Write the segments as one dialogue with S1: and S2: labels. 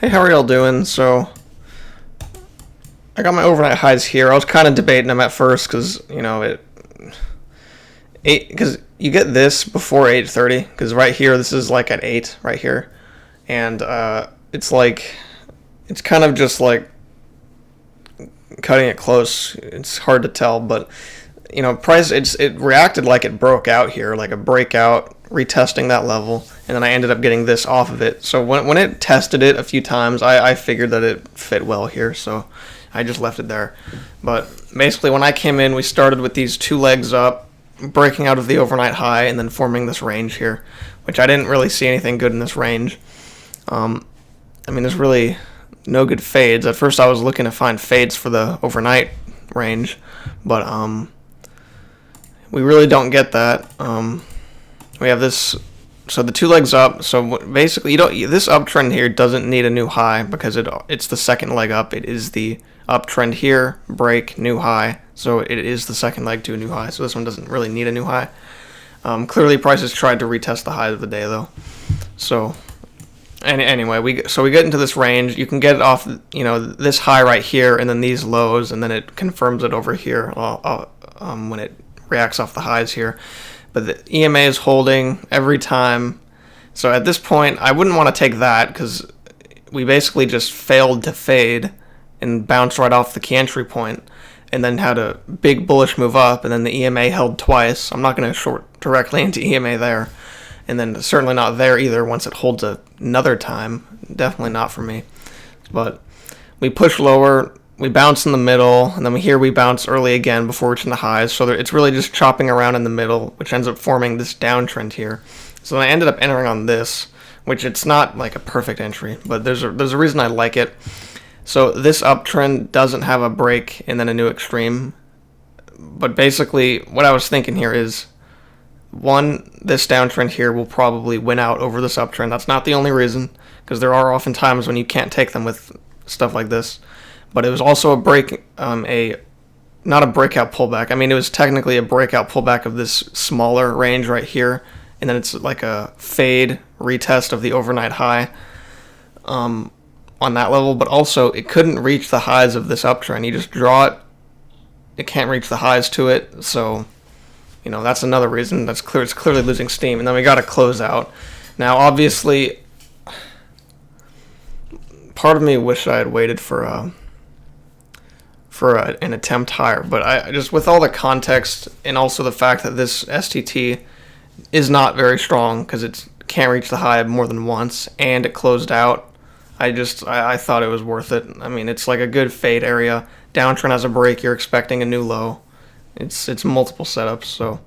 S1: Hey, how are y'all doing? So, I got my overnight highs here. I was kind of debating them at first because, because you get this before 8:30 because right here, this is like at 8 right here. And it's like, it's kind of just like cutting it close. It's hard to tell, but, price, it reacted like it broke out here, like a breakout, retesting that level. And then I ended up getting this off of it. So when it tested it a few times, I figured that it fit well here, so I just left it there. But basically, when I came in, we started with these two legs up, breaking out of the overnight high, and then forming this range here, which I didn't really see anything good in this range. There's really no good fades. At first, I was looking to find fades for the overnight range, but we really don't get that. We have this. So the two legs up. So basically, this uptrend here doesn't need a new high because it's the second leg up. It is the uptrend here, break, new high. So it is the second leg to a new high. So this one doesn't really need a new high. Clearly, prices tried to retest the highs of the day though. So anyway, we get into this range. You can get it off, this high right here, and then these lows, and then it confirms it over here when it reacts off the highs here. But the EMA is holding every time. So at this point, I wouldn't want to take that because we basically just failed to fade and bounced right off the key entry point and then had a big bullish move up, and then the EMA held twice. I'm not going to short directly into EMA there. And then certainly not there either once it holds another time. Definitely not for me. But we push lower. We bounce in the middle, and then we bounce early again before reaching the highs. So it's really just chopping around in the middle, which ends up forming this downtrend here. So I ended up entering on this, which it's not like a perfect entry, but there's a reason I like it. So this uptrend doesn't have a break and then a new extreme. But basically, what I was thinking here is, one, this downtrend here will probably win out over this uptrend. That's not the only reason, because there are often times when you can't take them with stuff like this. But it was also not a breakout pullback. It was technically a breakout pullback of this smaller range right here, and then it's like a fade retest of the overnight high on that level. But also, it couldn't reach the highs of this uptrend. You just draw it, it can't reach the highs to it. So, that's another reason. That's clear. It's clearly losing steam. And then we got to close out. Now, obviously, part of me wished I had waited for an attempt higher, but I just, with all the context and also the fact that this STT is not very strong because it can't reach the high more than once and it closed out, I thought it was worth it. It's like a good fade area. Downtrend has a break, you're expecting a new low. It's multiple setups. So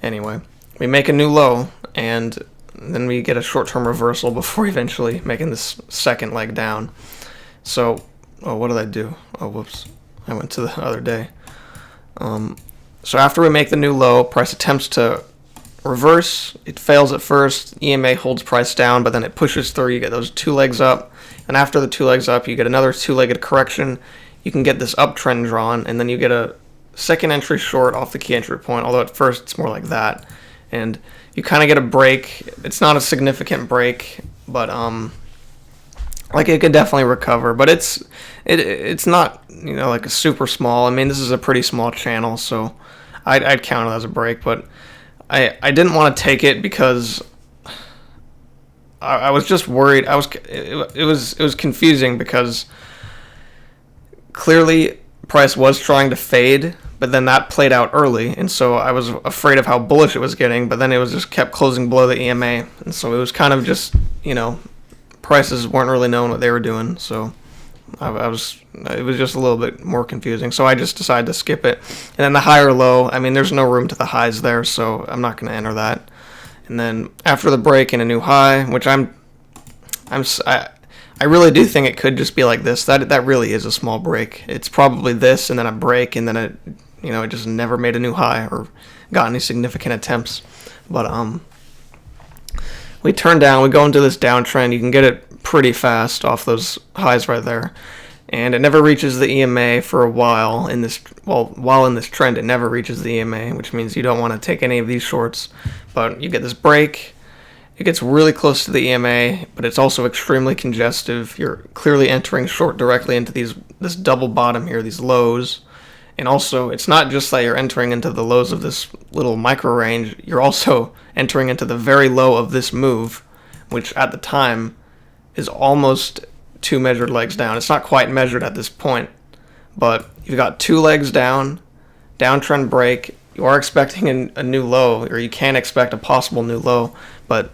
S1: anyway, we make a new low and then we get a short-term reversal before eventually making this second leg down. So what did I do? Oh, whoops. I went to the other day. So after we make the new low, price attempts to reverse. It fails at first. EMA holds price down, but then it pushes through. You get those two legs up. And after the two legs up, you get another two-legged correction. You can get this uptrend drawn, and then you get a second entry short off the key entry point, although at first it's more like that. And you kind of get a break. It's not a significant break, but it could definitely recover, but it's not like a super small. This is a pretty small channel, so I'd count it as a break. But I didn't want to take it because I was just worried. It was confusing because clearly price was trying to fade, but then that played out early, and so I was afraid of how bullish it was getting. But then it was just kept closing below the EMA, and so it was kind of just prices weren't really knowing what they were doing, so it was just a little bit more confusing. So I just decided to skip it. And then the higher low, there's no room to the highs there, so I'm not going to enter that. And then after the break and a new high, which I really do think it could just be like this. That really is a small break. It's probably this and then a break, and then it just never made a new high or got any significant attempts. But we turn down, we go into this downtrend. You can get it pretty fast off those highs right there. And it never reaches the EMA for a while while in this trend, it never reaches the EMA, which means you don't want to take any of these shorts. But you get this break, It gets really close to the EMA, but it's also extremely congestive. You're clearly entering short directly into this double bottom here, these lows. And also, it's not just that you're entering into the lows of this little micro range, you're also entering into the very low of this move, which at the time is almost 2 measured legs down. It's not quite measured at this point, but you've got 2 legs down, downtrend break. You are expecting a new low, or you can expect a possible new low, but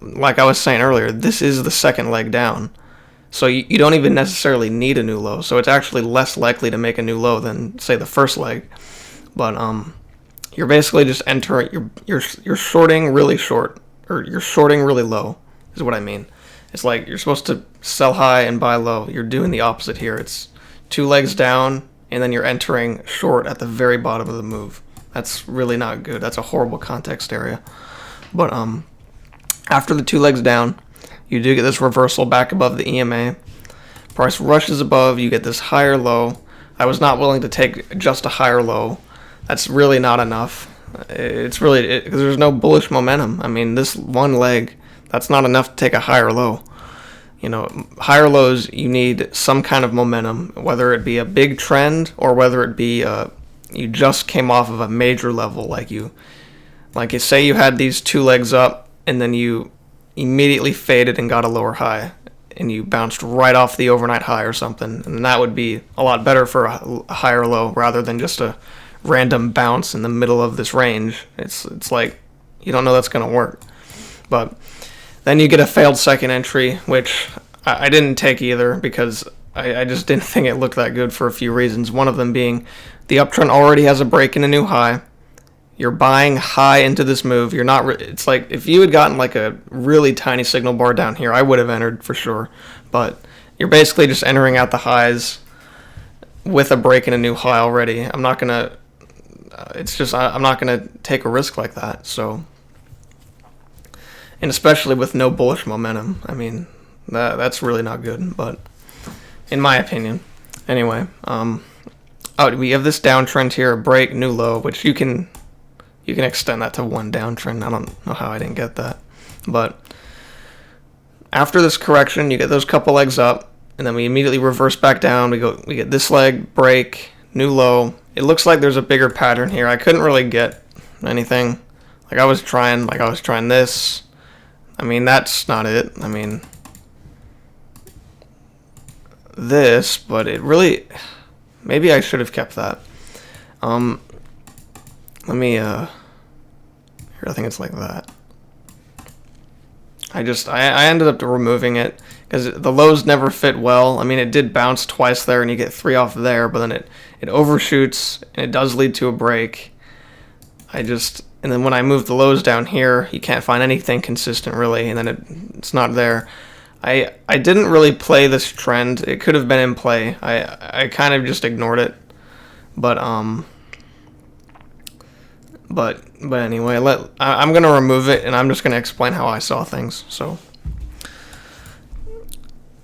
S1: like I was saying earlier, this is the second leg down. So you don't even necessarily need a new low. So it's actually less likely to make a new low than, say, the first leg. But you're basically just entering, you're shorting really short, or you're shorting really low, is what I mean. It's like you're supposed to sell high and buy low. You're doing the opposite here. It's 2 legs down, and then you're entering short at the very bottom of the move. That's really not good. That's a horrible context area. But after the 2 legs down, you do get this reversal back above the EMA. Price rushes above, you get this higher low. I was not willing to take just a higher low. That's really not enough. It's really, because there's no bullish momentum. I mean, this one leg, that's not enough to take a higher low. You know, higher lows, you need some kind of momentum, whether it be a big trend or whether it be you just came off of a major level, like you say you had these 2 legs up and then you immediately faded and got a lower high and you bounced right off the overnight high or something, and that would be a lot better for a higher low rather than just a random bounce in the middle of this range. It's like you don't know that's going to work. But then you get a failed second entry, which I didn't take either because I just didn't think it looked that good for a few reasons. One of them being the uptrend already has a break in a new high. You're buying high into this move. You're not. It's like if you had gotten like a really tiny signal bar down here, I would have entered for sure. But you're basically just entering out the highs with a break in a new high already. I'm not gonna. I'm not gonna take a risk like that. So, and especially with no bullish momentum. I mean, that's really not good. But in my opinion, anyway. We have this downtrend here, a break, new low, which you can extend that to one downtrend. I don't know how I didn't get that. But after this correction, you get those couple legs up, and then we immediately reverse back down. We get this leg, break, new low. It looks like there's a bigger pattern here. I couldn't really get anything. I was trying this. I mean, that's not it. I mean, this, but it really, maybe I should have kept that. Let me, here, I think it's like that. I ended up removing it because the lows never fit well. I mean, it did bounce twice there and you get 3 off there, but then it overshoots and it does lead to a break. And then when I move the lows down here, you can't find anything consistent really, and then it's not there. I didn't really play this trend. It could have been in play. I kind of just ignored it. But anyway, I'm going to remove it, and I'm just going to explain how I saw things. So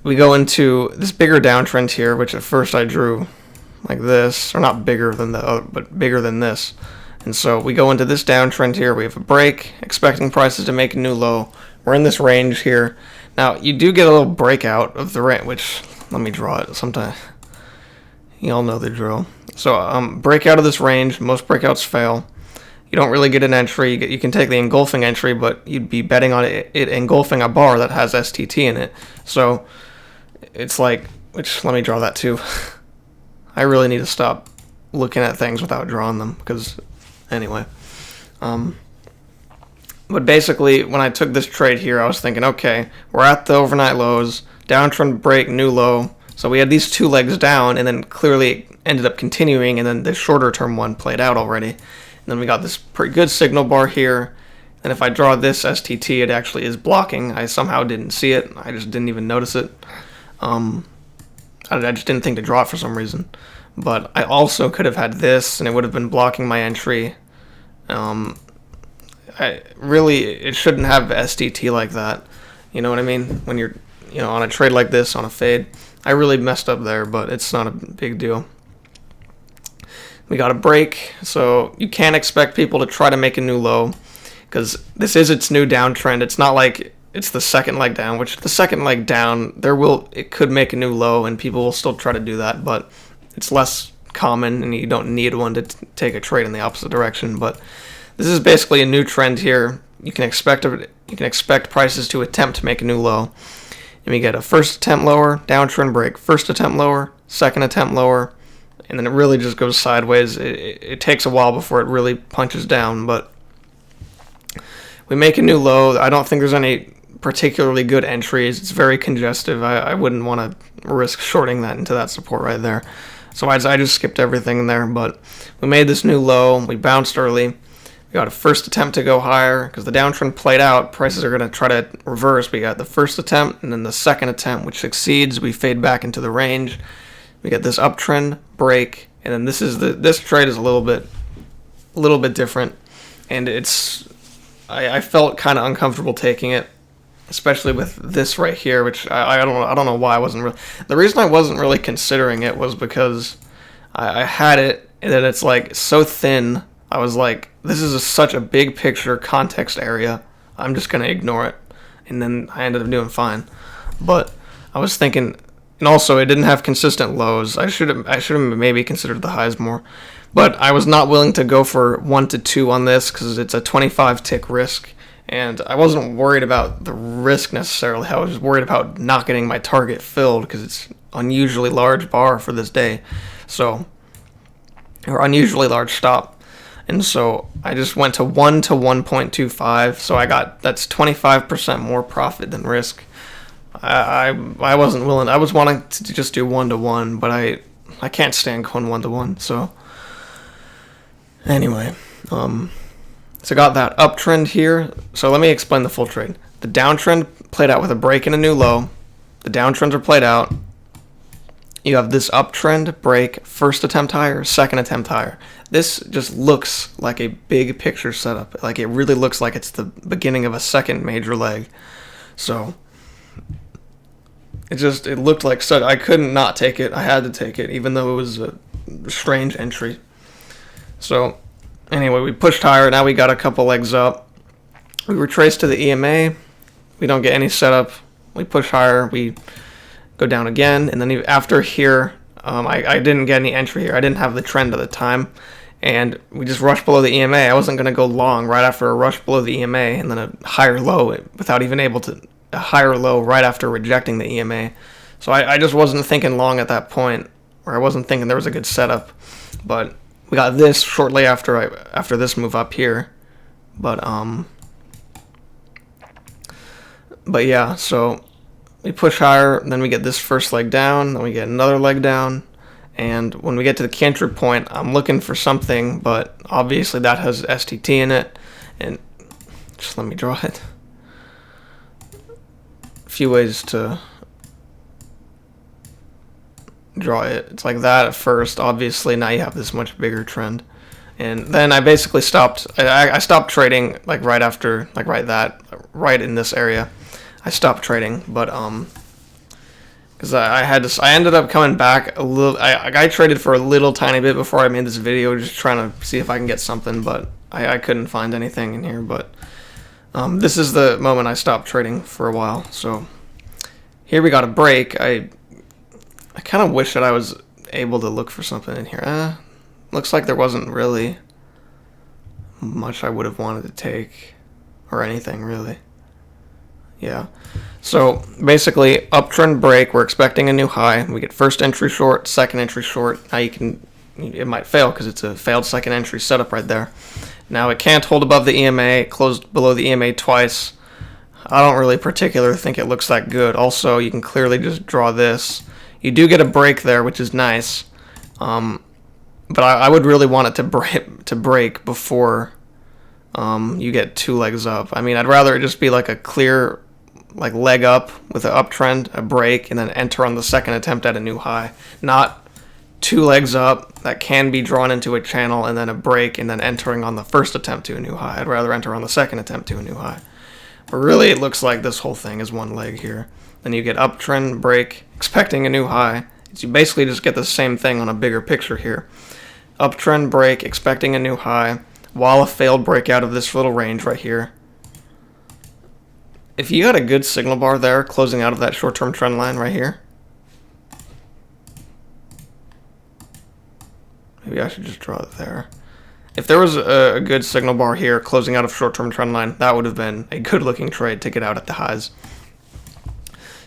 S1: we go into this bigger downtrend here, which at first I drew like this, or not bigger than the other, but bigger than this. And so we go into this downtrend here. We have a break, expecting prices to make a new low. We're in this range here. Now, you do get a little breakout of the range, which, let me draw it sometime. You all know the drill. So, breakout of this range. Most breakouts fail. You don't really get an entry. You can take the engulfing entry, but you'd be betting on it engulfing a bar that has STT in it. So, it's like, which, let me draw that too. I really need to stop looking at things without drawing them, because, anyway. But basically, when I took this trade here, I was thinking, okay, we're at the overnight lows, downtrend break, new low. So we had these 2 legs down, and then clearly it ended up continuing, and then the shorter term one played out already. And then we got this pretty good signal bar here. And if I draw this STT, it actually is blocking. I somehow didn't see it. I just didn't even notice it. I just didn't think to draw it for some reason. But I also could have had this, and it would have been blocking my entry. It shouldn't have STT like that. You know what I mean? When you're, on a trade like this, on a fade. I really messed up there, but it's not a big deal. We got a break, so you can't expect people to try to make a new low. because this is its new downtrend. It's not like it's the second leg down, which the second leg down, it could make a new low, and people will still try to do that, but it's less common, and you don't need one to take a trade in the opposite direction. But this is basically a new trend here. You can expect prices to attempt to make a new low, and we get a first attempt lower, downtrend break, first attempt lower, second attempt lower, and then it really just goes sideways. It takes a while before it really punches down, but we make a new low. I don't think there's any particularly good entries. It's very congestive. I wouldn't want to risk shorting that into that support right there. So I just skipped everything in there, but we made this new low. We bounced early. We got a first attempt to go higher because the downtrend played out. Prices are going to try to reverse. We got the first attempt and then the second attempt, which succeeds. We fade back into the range. We get this uptrend break, and then this trade is a little bit different, and I felt kind of uncomfortable taking it, especially with this right here, which I don't know why I wasn't really. The reason I wasn't really considering it was because I had it, and then it's like so thin. I was like, this is such a big picture context area. I'm just gonna ignore it, and then I ended up doing fine. But I was thinking, and also it didn't have consistent lows. I should have maybe considered the highs more. But I was not willing to go for 1 to 2 on this because it's a 25 tick risk, and I wasn't worried about the risk necessarily. I was worried about not getting my target filled because it's unusually large bar for this day, or unusually large stop, and so I just went to 1 to 1.25. So that's 25% more profit than risk. I wasn't willing. I was wanting to just do 1 to 1, but I can't stand going 1 to 1. So. Anyway, so got that uptrend here. So let me explain the full trade. The downtrend played out with a break and a new low. The downtrends are played out. You have this uptrend break, first attempt higher, second attempt higher. This just looks like a big picture setup. Like it really looks like it's the beginning of a second major leg. So it looked like such. I couldn't not take it. I had to take it, even though it was a strange entry. So, anyway, we pushed higher. Now we got a couple legs up. We retrace to the EMA. We don't get any setup. We push higher. We go down again. And then after here, I didn't get any entry here. I didn't have the trend at the time. And we just rushed below the EMA. I wasn't going to go long right after a rush below the EMA and then a higher low without even able to... a higher low right after rejecting the EMA. So I just wasn't thinking long at that point, or I wasn't thinking there was a good setup. But... we got this shortly after this move up here, but yeah, so we push higher, then we get this first leg down, then we get another leg down, and when we get to the key entry point, I'm looking for something, but obviously that has STT in it, and just let me draw it. A few ways to draw it. It's like that at first. Obviously now you have this much bigger trend, and then I basically stopped. I stopped trading like right after, like right in this area. I stopped trading, but because I ended up coming back a little. I traded for a little tiny bit before I made this video, just trying to see if I can get something, but I couldn't find anything in here. But this is the moment I stopped trading for a while. So here we got a break. I kind of wish that I was able to look for something in here. Looks like there wasn't really much I would have wanted to take, or anything really. Yeah. So basically, uptrend break. We're expecting a new high. We get first entry short, second entry short. Now it might fail because it's a failed second entry setup right there. Now it can't hold above the EMA. It closed below the EMA twice. I don't really particularly think it looks that good. Also, you can clearly just draw this. You do get a break there, which is nice, but I would really want it to break before you get 2 legs up. I mean, I'd rather it just be like a clear leg up with an uptrend, a break, and then enter on the second attempt at a new high. Not 2 legs up that can be drawn into a channel and then a break and then entering on the first attempt to a new high. I'd rather enter on the second attempt to a new high. But really, it looks like this whole thing is 1 leg here. Then you get uptrend, break, expecting a new high. You basically just get the same thing on a bigger picture here. Uptrend, break, expecting a new high. while a failed breakout of this little range right here. If you got a good signal bar there closing out of that short-term trend line right here, maybe I should just draw it there. If there was a good signal bar here closing out of short-term trend line, that would have been a good-looking trade to get out at the highs.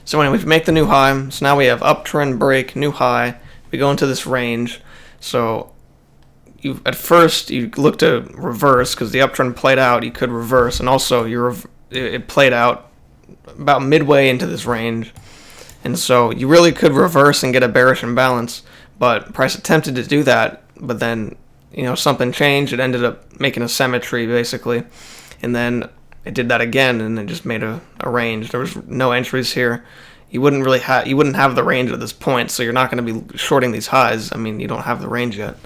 S1: So anyway, we make the new high. So now we have uptrend break, new high. We go into this range. So at first you look to reverse because the uptrend played out. You could reverse, and also it played out about midway into this range, and so you really could reverse and get a bearish imbalance. But price attempted to do that, but then something changed. It ended up making a symmetry basically, and then it did that again, and it just made a range. There was no entries here. You wouldn't have the range at this point, so you're not going to be shorting these highs. I mean, you don't have the range yet.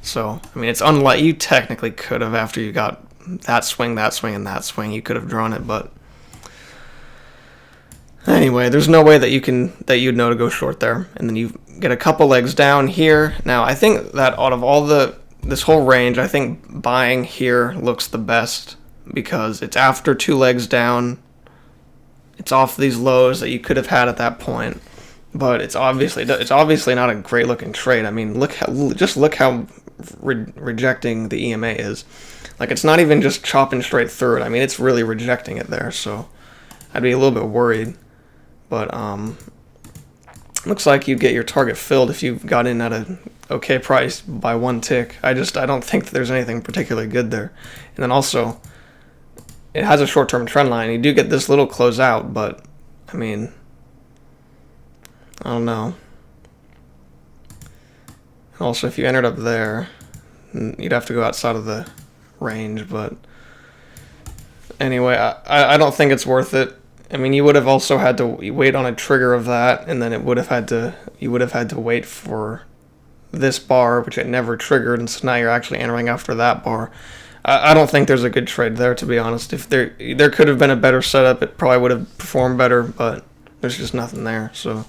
S1: So, I mean, it's unlike you technically could have after you got that swing, and that swing. You could have drawn it, but anyway, there's no way that you'd know to go short there. And then you get a couple legs down here. Now, I think that out of all this whole range, I think buying here looks the best because it's after 2 legs down. It's off these lows that you could have had at that point. But it's obviously not a great looking trade. I mean, look how rejecting the EMA is. Like, it's not even just chopping straight through it. I mean, it's really rejecting it there. So I'd be a little bit worried. But looks like you'd get your target filled if you got in at a okay price by 1 tick. I don't think that there's anything particularly good there. And then also, it has a short-term trend line. You do get this little closeout, but I mean, I don't know. Also, if you entered up there, you'd have to go outside of the range, but anyway, I don't think it's worth it. I mean, you would have also had to wait on a trigger of that, and then you would have had to wait for this bar, which it never triggered, and so now you're actually entering after that bar. I don't think there's a good trade there, to be honest. If there could have been a better setup, it probably would have performed better, but there's just nothing there. So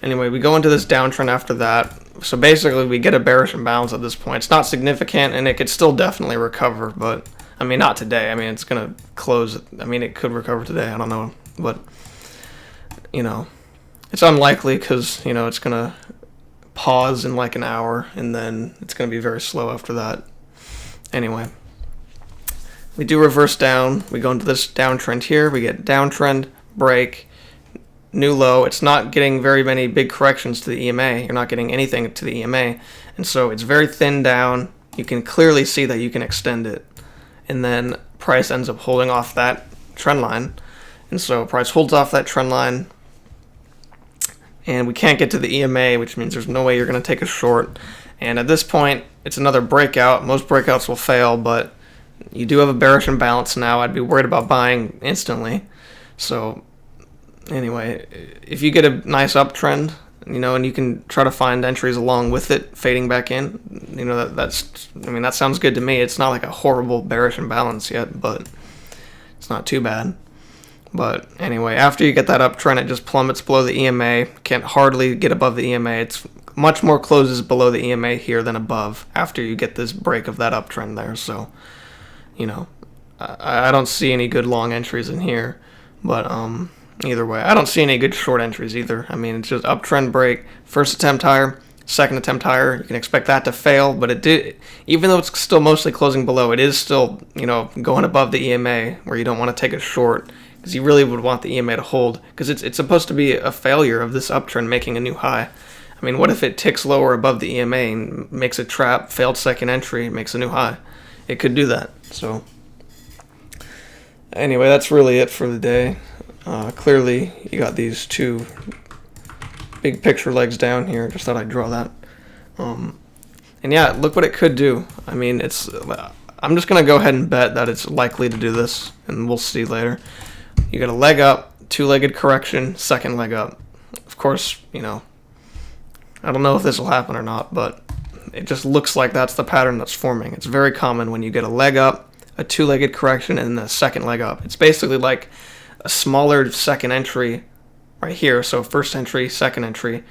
S1: anyway, we go into this downtrend after that. So basically, we get a bearish imbalance at this point. It's not significant, and it could still definitely recover, but I mean, not today. I mean, it's going to close. I mean, it could recover today. I don't know, but it's unlikely because it's going to pause in like an hour, and then it's going to be very slow after that. Anyway, we do reverse down. We go into this downtrend here. We get downtrend, break, new low. It's not getting very many big corrections to the EMA. You're not getting anything to the EMA. And so it's very thin down. You can clearly see that you can extend it. And then price ends up holding off that trend line. And so price holds off that trend line. And we can't get to the EMA, which means there's no way you're going to take a short. And at this point, it's another breakout. Most breakouts will fail, but you do have a bearish imbalance now. I'd be worried about buying instantly. So anyway, if you get a nice uptrend, and you can try to find entries along with it, fading back in, that sounds good to me. It's not like a horrible bearish imbalance yet, but it's not too bad. But anyway, after you get that uptrend, it just plummets below the EMA. Can't hardly get above the EMA. It's much more closes below the EMA here than above after you get this break of that uptrend there. So, I don't see any good long entries in here. But either way, I don't see any good short entries either. I mean, it's just uptrend break, first attempt higher, second attempt higher. You can expect that to fail, but it did, even though it's still mostly closing below, it is still, going above the EMA where you don't want to take a short because you really would want the EMA to hold because it's supposed to be a failure of this uptrend making a new high. I mean, what if it ticks lower above the EMA and makes a trap, failed second entry, makes a new high? It could do that. So anyway, that's really it for the day. Clearly, you got these 2 big picture legs down here. Just thought I'd draw that. And yeah, look what it could do. I mean, I'm just going to go ahead and bet that it's likely to do this, and we'll see later. You got a leg up, 2-legged correction, second leg up. Of course, I don't know if this will happen or not, but it just looks like that's the pattern that's forming. It's very common when you get a leg up, a 2-legged correction, and then a second leg up. It's basically like a smaller second entry right here. So first entry, second entry,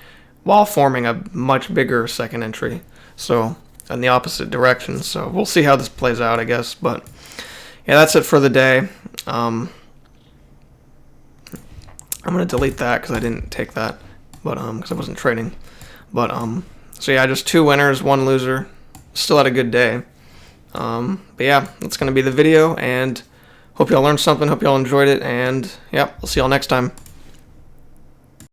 S1: while forming a much bigger second entry. So in the opposite direction. So we'll see how this plays out, I guess. But yeah, that's it for the day. I'm gonna delete that because I didn't take that, but because I wasn't trading. But so yeah, just 2 winners, 1 loser. Still had a good day. But yeah, that's gonna be the video, and hope y'all learned something. Hope y'all enjoyed it, and yeah, we'll see y'all next time.